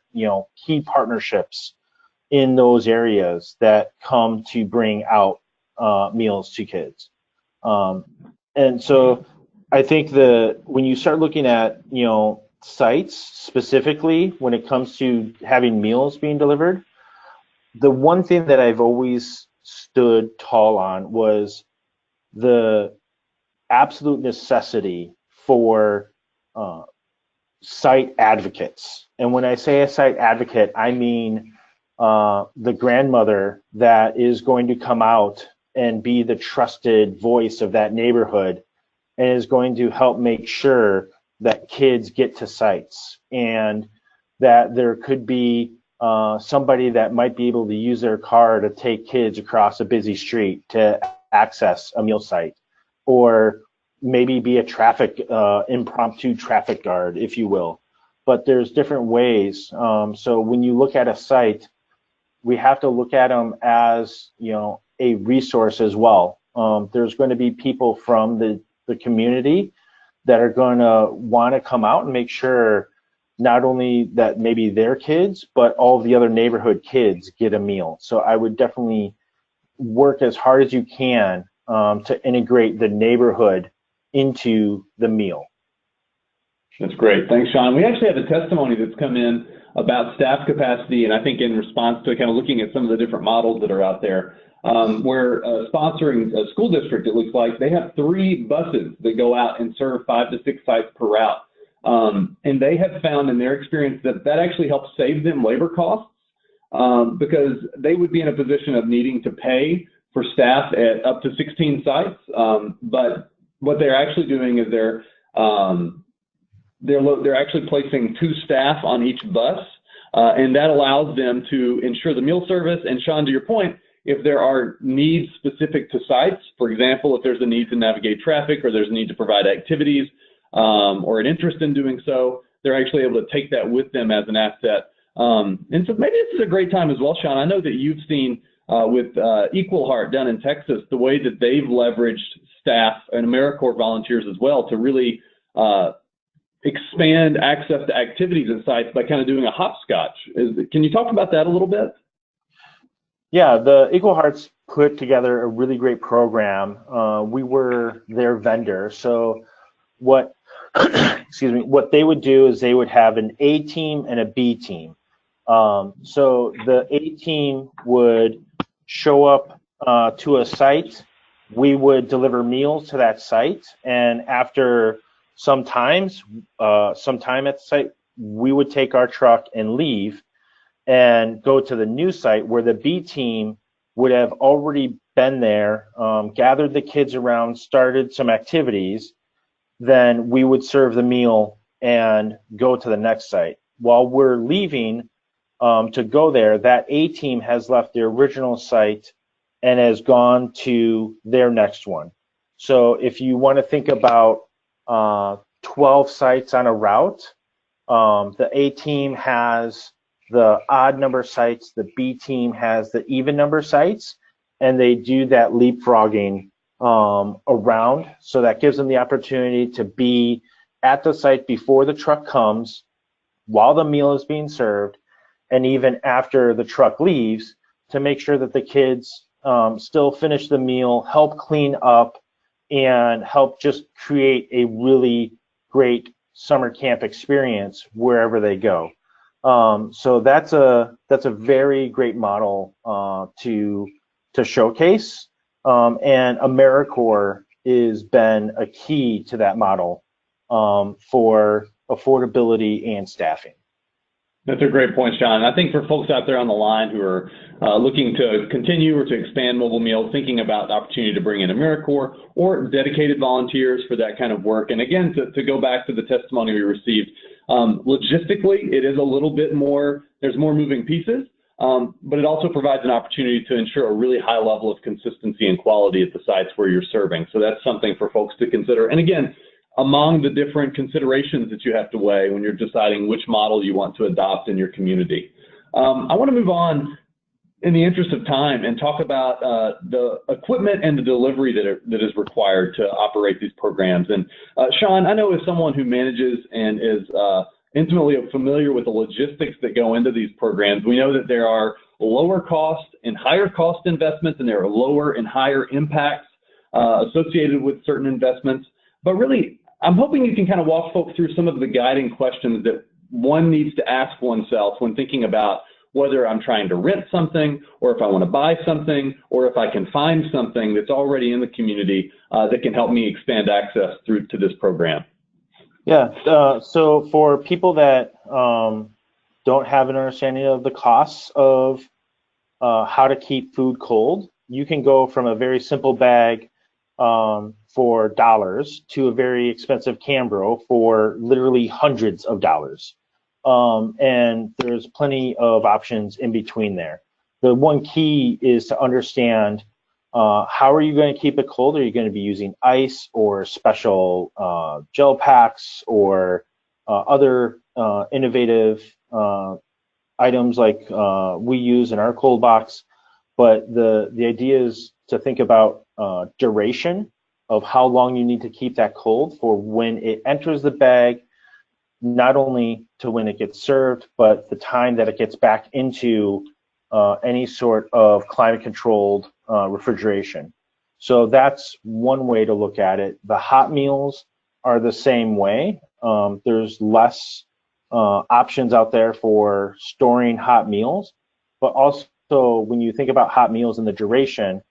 key partnerships in those areas that come to bring out meals to kids. And so I think when you start looking at, sites specifically when it comes to having meals being delivered, the one thing that I've always stood tall on was the absolute necessity for site advocates. And when I say a site advocate, I mean the grandmother that is going to come out and be the trusted voice of that neighborhood, and is going to help make sure that kids get to sites, and that there could be somebody that might be able to use their car to take kids across a busy street to access a meal site, or maybe be a traffic impromptu traffic guard, if you will. But there's different ways. So when you look at a site, we have to look at them as, you know, a resource as well. There's going to be people from the community that are going to want to come out and make sure not only that maybe their kids, but all the other neighborhood kids get a meal. So I would definitely work as hard as you can to integrate the neighborhood into the meal. That's great. Thanks, Sean. We actually have a testimony that's come in about staff capacity, and I think in response to kind of looking at some of the different models that are out there, we're sponsoring a school district, it looks like. They have 3 buses that go out and serve 5 to 6 sites per route. And they have found in their experience that that actually helps save them labor costs, because they would be in a position of needing to pay for staff at up to 16 sites. But what they're actually doing is they're actually placing 2 staff on each bus, and that allows them to ensure the meal service. And Sean, to your point, if there are needs specific to sites, for example, if there's a need to navigate traffic, or there's a need to provide activities, or an interest in doing so, they're actually able to take that with them as an asset. And so maybe this is a great time as well, Sean. I know that you've seen with Equal Heart down in Texas, the way that they've leveraged staff and AmeriCorps volunteers as well to really expand access to activities at sites by kind of doing a hopscotch. Can you talk about that a little bit? Yeah, the Equal Hearts put together a really great program. We were their vendor. So what, excuse me, what they would do is they would have an A team and a B team. So the A team would show up to a site. We would deliver meals to that site, and after some time at the site, we would take our truck and leave and go to the new site where the B team would have already been there, gathered the kids around, started some activities. Then we would serve the meal and go to the next site. While we're leaving to go there, that A team has left the original site and has gone to their next one. So if you want to think about 12 sites on a route, the A team has the odd number sites, the B team has the even number sites, and they do that leapfrogging around. So that gives them the opportunity to be at the site before the truck comes, while the meal is being served, and even after the truck leaves, to make sure that the kids still finish the meal, help clean up, and help just create a really great summer camp experience wherever they go. So that's a very great model to showcase, and AmeriCorps has been a key to that model for affordability and staffing. That's a great point, Sean. I think for folks out there on the line who are looking to continue or to expand mobile meals, thinking about the opportunity to bring in AmeriCorps or dedicated volunteers for that kind of work. And again, to go back to the testimony we received, logistically, it is a little bit more, there's more moving pieces, but it also provides an opportunity to ensure a really high level of consistency and quality at the sites where you're serving. So that's something for folks to consider. And again, among the different considerations that you have to weigh when you're deciding which model you want to adopt in your community. I want to move on in the interest of time and talk about the equipment and the delivery that is required to operate these programs. And Sean, I know as someone who manages and is intimately familiar with the logistics that go into these programs, we know that there are lower cost and higher cost investments, and there are lower and higher impacts associated with certain investments. But really, I'm hoping you can kind of walk folks through some of the guiding questions that one needs to ask oneself when thinking about whether I'm trying to rent something, or if I want to buy something, or if I can find something that's already in the community that can help me expand access through to this program. Yeah, so for people that don't have an understanding of the costs of how to keep food cold, you can go from a very simple bag for dollars to a very expensive Cambro for literally hundreds of dollars. And there's plenty of options in between there. The one key is to understand how are you going to keep it cold? Are you going to be using ice or special gel packs or other innovative items like we use in our cold box? But the idea is to think about duration of how long you need to keep that cold for when it enters the bag, not only to when it gets served, but the time that it gets back into any sort of climate-controlled refrigeration. So that's one way to look at it. The hot meals are the same way. There's less options out there for storing hot meals, but also when you think about hot meals and the duration,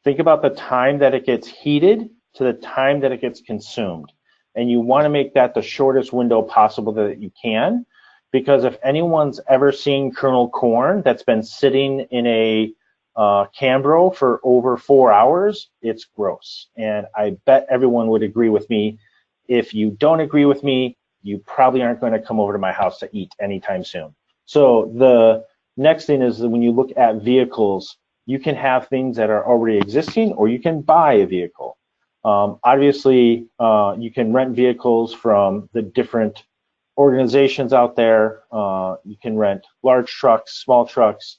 think about the time that it gets heated to the time that it gets consumed. And you want to make that the shortest window possible that you can, because if anyone's ever seen kernel corn that's been sitting in a Cambro for over 4 hours, it's gross. And I bet everyone would agree with me. If you don't agree with me, you probably aren't going to come over to my house to eat anytime soon. So the next thing is that when you look at vehicles, you can have things that are already existing, or you can buy a vehicle. Obviously, you can rent vehicles from the different organizations out there. You can rent large trucks, small trucks,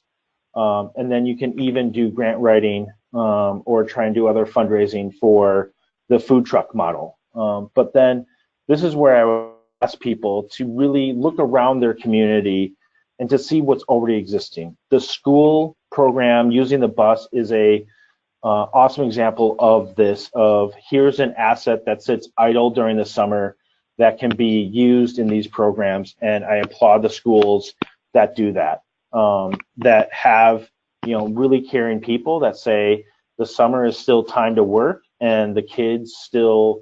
and then you can even do grant writing or try and do other fundraising for the food truck model. But then this is where I would ask people to really look around their community and to see what's already existing. The school program using the bus is a awesome example of this, of here's an asset that sits idle during the summer that can be used in these programs, and I applaud the schools that do that, that have really caring people that say the summer is still time to work and the kids still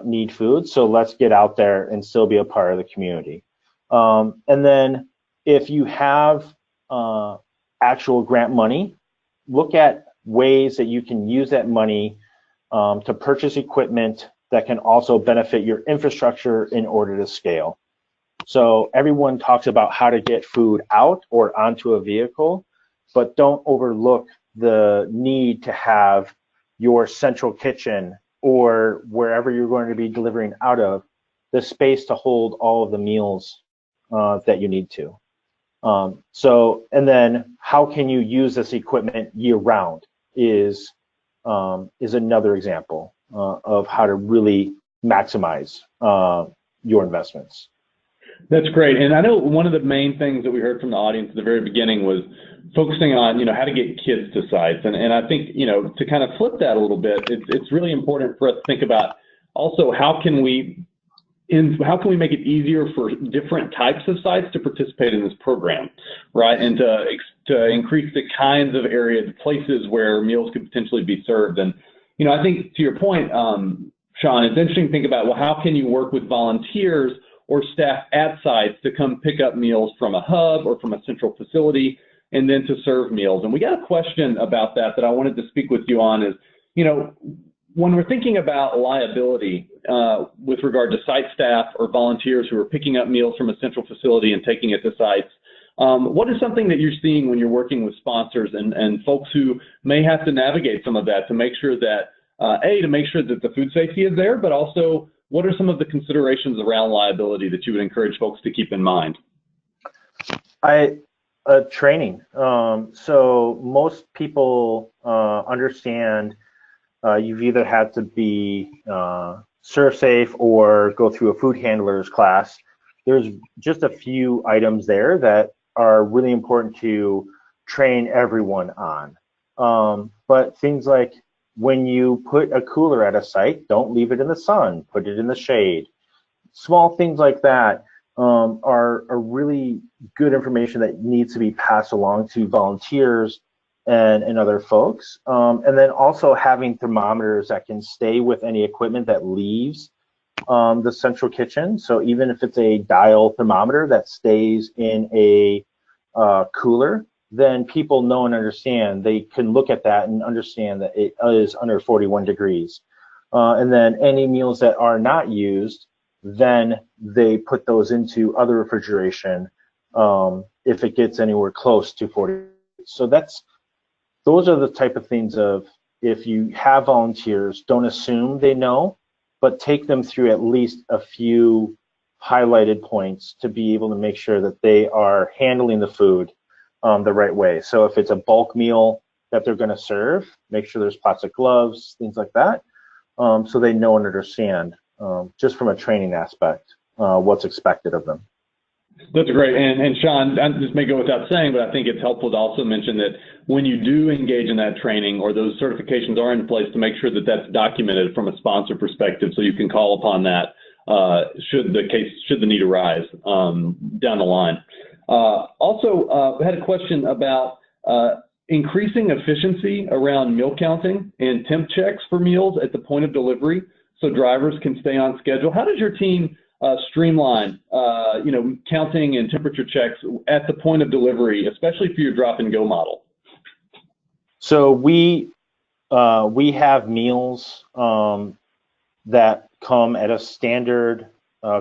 need food, so let's get out there and still be a part of the community. And then if you have actual grant money, look at ways that you can use that money to purchase equipment that can also benefit your infrastructure in order to scale. So everyone talks about how to get food out or onto a vehicle, but don't overlook the need to have your central kitchen or wherever you're going to be delivering out of the space to hold all of the meals that you need to. And then how can you use this equipment year round is another example of how to really maximize your investments. That's great. And I know one of the main things that we heard from the audience at the very beginning was focusing on, how to get kids to sites. And I think, to kind of flip that a little bit, it's really important for us to think about also how can we make it easier for different types of sites to participate in this program, right? And to increase the kinds of areas, places where meals could potentially be served. And, I think to your point, Sean, it's interesting to think about, well, how can you work with volunteers or staff at sites to come pick up meals from a hub or from a central facility and then to serve meals? And we got a question about that I wanted to speak with you on is, when we're thinking about liability with regard to site staff or volunteers who are picking up meals from a central facility and taking it to sites, what is something that you're seeing when you're working with sponsors and folks who may have to navigate some of that to make sure that, to make sure that the food safety is there, but also what are some of the considerations around liability that you would encourage folks to keep in mind? Training. So most people understand you've either had to be ServSafe or go through a food handler's class. There's just a few items there that are really important to train everyone on. But things like when you put a cooler at a site, don't leave it in the sun, put it in the shade. Small things like that are really good information that needs to be passed along to volunteers and other folks. And then also having thermometers that can stay with any equipment that leaves the central kitchen. So even if it's a dial thermometer that stays in a cooler, then people know and understand. They can look at that and understand that it is under 41 degrees. And then any meals that are not used, then they put those into other refrigeration if it gets anywhere close to 40. So those are the type of things of, if you have volunteers, don't assume they know, but take them through at least a few highlighted points to be able to make sure that they are handling the food the right way. So if it's a bulk meal that they're going to serve, make sure there's plastic gloves, things like that, so they know and understand, just from a training aspect, what's expected of them. That's great. And Sean, this may go without saying, but I think it's helpful to also mention that when you do engage in that training, or those certifications are in place, to make sure that that's documented from a sponsor perspective, so you can call upon that should the need arise down the line. Also, I had a question about increasing efficiency around meal counting and temp checks for meals at the point of delivery, so drivers can stay on schedule. How does your team streamline, counting and temperature checks at the point of delivery, especially for your drop and go model? So we have meals that come at a standard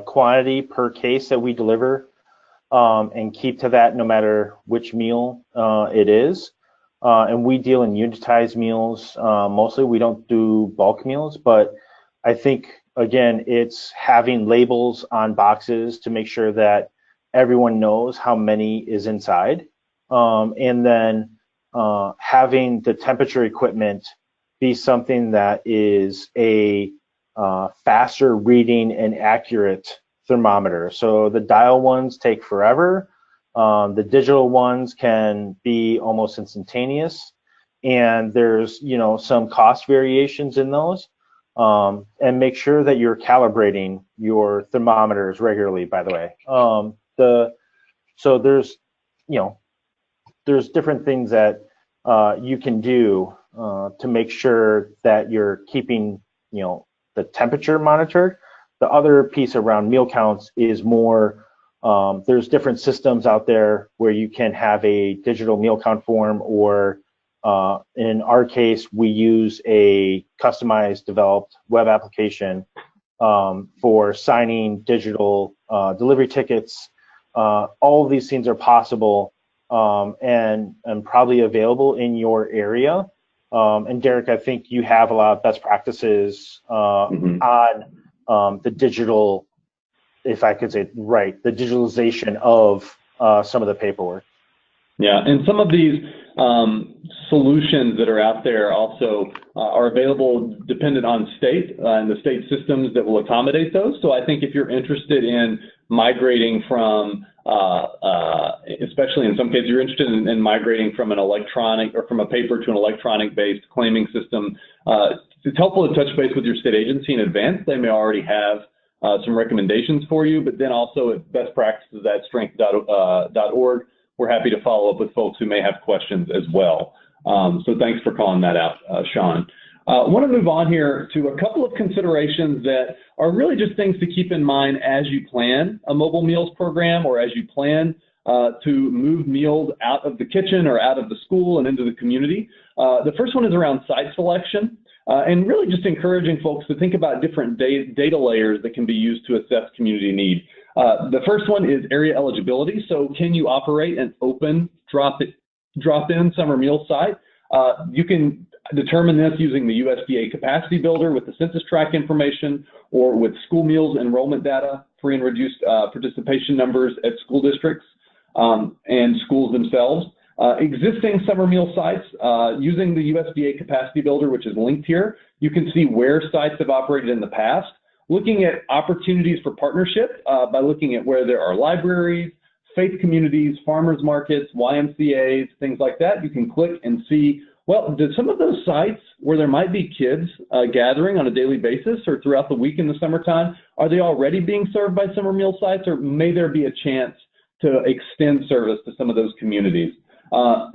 quantity per case that we deliver, and keep to that no matter which meal it is. And we deal in unitized meals mostly. We don't do bulk meals, but I think, again, it's having labels on boxes to make sure that everyone knows how many is inside, and then having the temperature equipment be something that is a faster reading and accurate thermometer. So the dial ones take forever. The digital ones can be almost instantaneous, and there's some cost variations in those. And make sure that you're calibrating your thermometers regularly, by the way. So there's different things that you can do to make sure that you're keeping the temperature monitored. The other piece around meal counts is more, there's different systems out there where you can have a digital meal count form, or in our case, we use a customized developed web application for signing digital delivery tickets. All of these things are possible and probably available in your area. And Derek, I think you have a lot of best practices on the digital, if I could say it right, the digitalization of some of the paperwork. Yeah, and some of these solutions that are out there also are available dependent on state and the state systems that will accommodate those. So I think if you're interested in migrating from, especially in some cases, you're interested in migrating from an electronic or from a paper to an electronic-based claiming system, it's helpful to touch base with your state agency in advance. They may already have some recommendations for you, but then also at bestpractices@strength.org, we're happy to follow up with folks who may have questions as well. So thanks for calling that out, Sean. I want to move on here to a couple of considerations that are really just things to keep in mind as you plan a mobile meals program, or as you plan to move meals out of the kitchen or out of the school and into the community. The first one is around site selection, and really just encouraging folks to think about different data layers that can be used to assess community need. The first one is area eligibility. So can you operate an open drop-in summer meal site? You can determine this using the USDA capacity builder with the census tract information, or with school meals enrollment data, free and reduced participation numbers at school districts and schools themselves. Existing summer meal sites, using the USDA capacity builder, which is linked here, you can see where sites have operated in the past. Looking at opportunities for partnership by looking at where there are libraries, faith communities, farmers markets, YMCAs, things like that. You can click and see, well, did some of those sites where there might be kids gathering on a daily basis or throughout the week in the summertime, are they already being served by summer meal sites, or may there be a chance to extend service to some of those communities?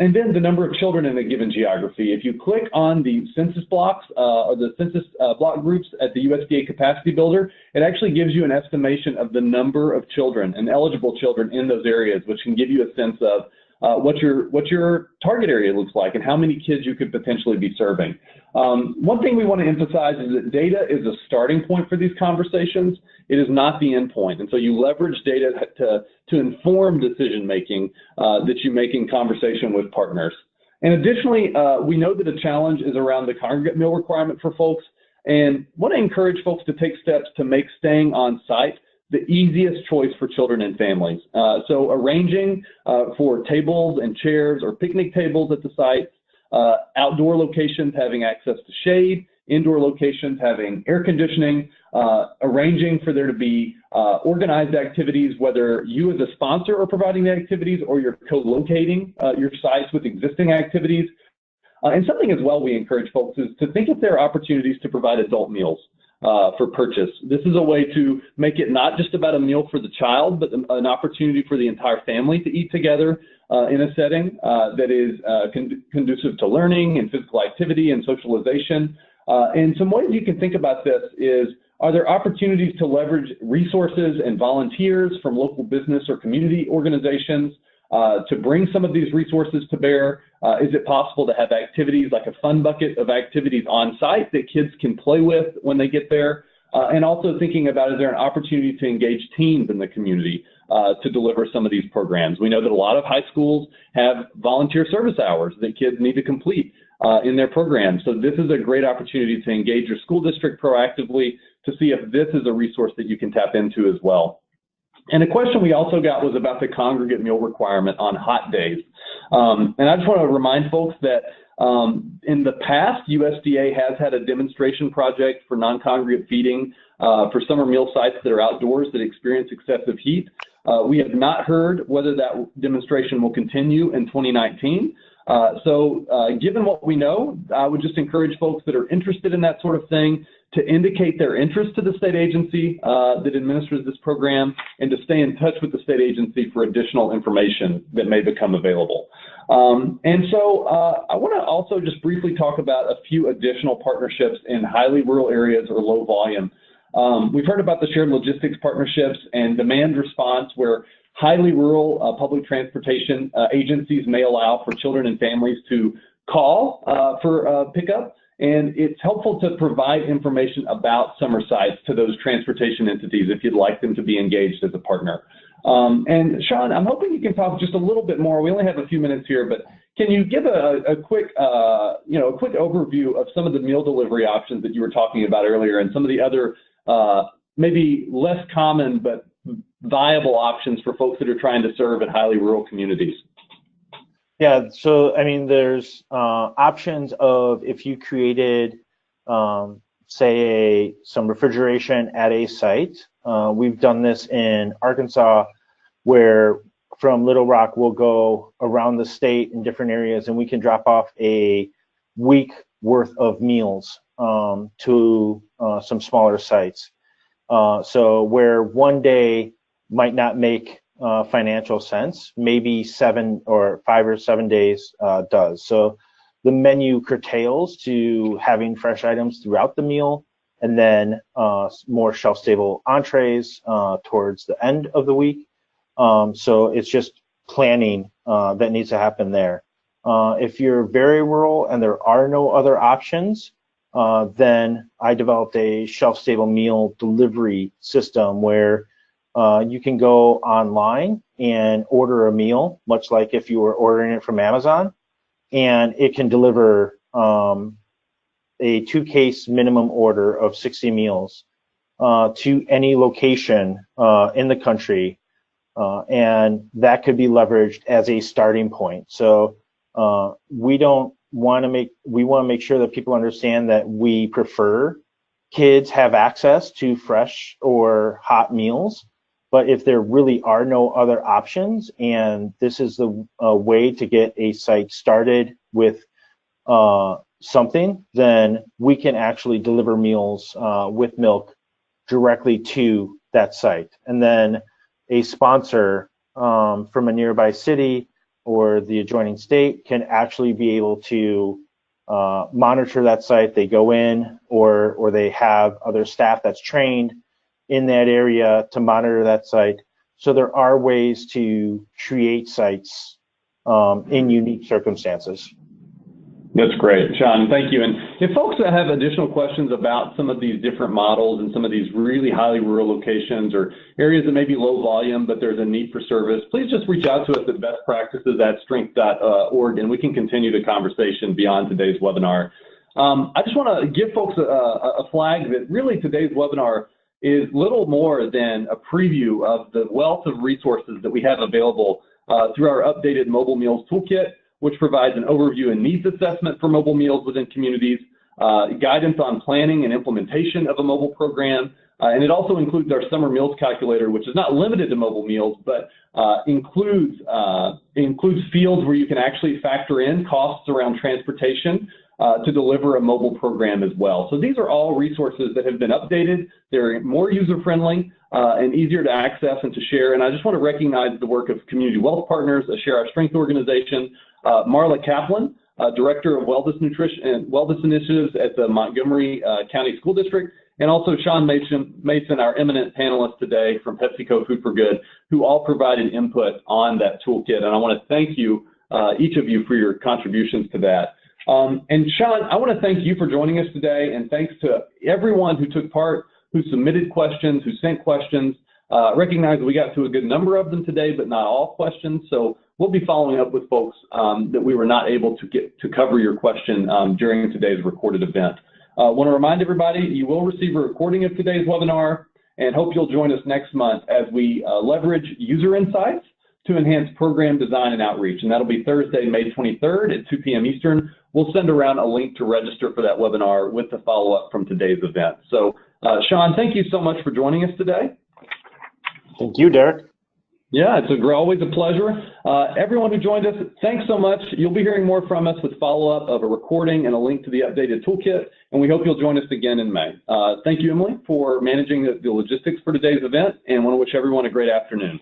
And then the number of children in a given geography. If you click on the census blocks or the census block groups at the USDA capacity builder, it actually gives you an estimation of the number of children and eligible children in those areas, which can give you a sense of what your target area looks like and how many kids you could potentially be serving. One thing we want to emphasize is that data is a starting point for these conversations. It is not the end point. And so you leverage data to inform decision making that you make in conversation with partners. And additionally, we know that a challenge is around the congregate meal requirement for folks, and want to encourage folks to take steps to make staying on site the easiest choice for children and families. So arranging for tables and chairs or picnic tables at the site, outdoor locations having access to shade, indoor locations having air conditioning, arranging for there to be organized activities, whether you as a sponsor are providing the activities or you're co-locating your sites with existing activities. And something as well we encourage folks is to think if there are opportunities to provide adult meals for purchase. This is a way to make it not just about a meal for the child, but an opportunity for the entire family to eat together in a setting that is conducive to learning and physical activity and socialization. And some ways you can think about this is, are there opportunities to leverage resources and volunteers from local business or community organizations to bring some of these resources to bear? Is it possible to have activities like a fun bucket of activities on site that kids can play with when they get there? And also thinking about, is there an opportunity to engage teens in the community to deliver some of these programs? We know that a lot of high schools have volunteer service hours that kids need to complete in their programs. So this is a great opportunity to engage your school district proactively to see if this is a resource that you can tap into as well. And a question we also got was about the congregate meal requirement on hot days. And I just want to remind folks that in the past, USDA has had a demonstration project for non-congregate feeding for summer meal sites that are outdoors that experience excessive heat. We have not heard whether that demonstration will continue in 2019. So given what we know, I would just encourage folks that are interested in that sort of thing to indicate their interest to the state agency that administers this program and to stay in touch with the state agency for additional information that may become available. And so I want to also just briefly talk about a few additional partnerships in highly rural areas or low volume. We've heard about the shared logistics partnerships and demand response, where highly rural public transportation agencies may allow for children and families to call for pickup. And it's helpful to provide information about summer sites to those transportation entities if you'd like them to be engaged as a partner. And Sean, I'm hoping you can talk just a little bit more. We only have a few minutes here, but can you give a quick overview of some of the meal delivery options that you were talking about earlier and some of the other maybe less common but viable options for folks that are trying to serve in highly rural communities? Yeah, so I mean, there's options of if you created, say, some refrigeration at a site. We've done this in Arkansas, where from Little Rock we'll go around the state in different areas, and we can drop off a week worth of meals to some smaller sites. So where one day might not make financial sense, maybe 5 or 7 days does. So the menu curtails to having fresh items throughout the meal, and then more shelf-stable entrees towards the end of the week. So it's just planning that needs to happen there. If you're very rural and there are no other options, then I developed a shelf-stable meal delivery system where you can go online and order a meal, much like if you were ordering it from Amazon, and it can deliver a 2-case minimum order of 60 meals to any location in the country, and that could be leveraged as a starting point. So we want to make sure that people understand that we prefer kids have access to fresh or hot meals. But if there really are no other options, and this is the way to get a site started with something, then we can actually deliver meals with milk directly to that site. And then a sponsor from a nearby city or the adjoining state can actually be able to monitor that site. They go in, or they have other staff that's trained in that area to monitor that site. So there are ways to create sites in unique circumstances. That's great, Sean. Thank you. And if folks have additional questions about some of these different models and some of these really highly rural locations or areas that may be low volume, but there's a need for service, please just reach out to us at bestpractices@strength.org, and we can continue the conversation beyond today's webinar. I just want to give folks a flag that really today's webinar is little more than a preview of the wealth of resources that we have available through our updated Mobile Meals Toolkit, which provides an overview and needs assessment for mobile meals within communities, guidance on planning and implementation of a mobile program, and it also includes our summer meals calculator, which is not limited to mobile meals, but includes fields where you can actually factor in costs around transportation to deliver a mobile program as well. So these are all resources that have been updated. They're more user-friendly and easier to access and to share. And I just want to recognize the work of Community Wealth Partners, a Share Our Strength organization, Marla Kaplan, Director of Wellness Nutrition and Wellness Initiatives at the Montgomery County School District, and also Sean Mason, our eminent panelist today from PepsiCo Food for Good, who all provided input on that toolkit. And I want to thank you, each of you, for your contributions to that. And Sean, I want to thank you for joining us today, and thanks to everyone who took part, who submitted questions, who sent questions. Recognize we got to a good number of them today, but not all questions. So we'll be following up with folks that we were not able to get to cover your question during today's recorded event. I want to remind everybody you will receive a recording of today's webinar, and hope you'll join us next month as we leverage user insights to enhance program design and outreach. And that'll be Thursday, May 23rd at 2 p.m. Eastern. We'll send around a link to register for that webinar with the follow-up from today's event. So Sean, thank you so much for joining us today. Thank you, Derek. Yeah, it's always a pleasure. Everyone who joined us, thanks so much. You'll be hearing more from us with follow-up of a recording and a link to the updated toolkit, and we hope you'll join us again in May. Thank you, Emily, for managing the logistics for today's event, and want to wish everyone a great afternoon.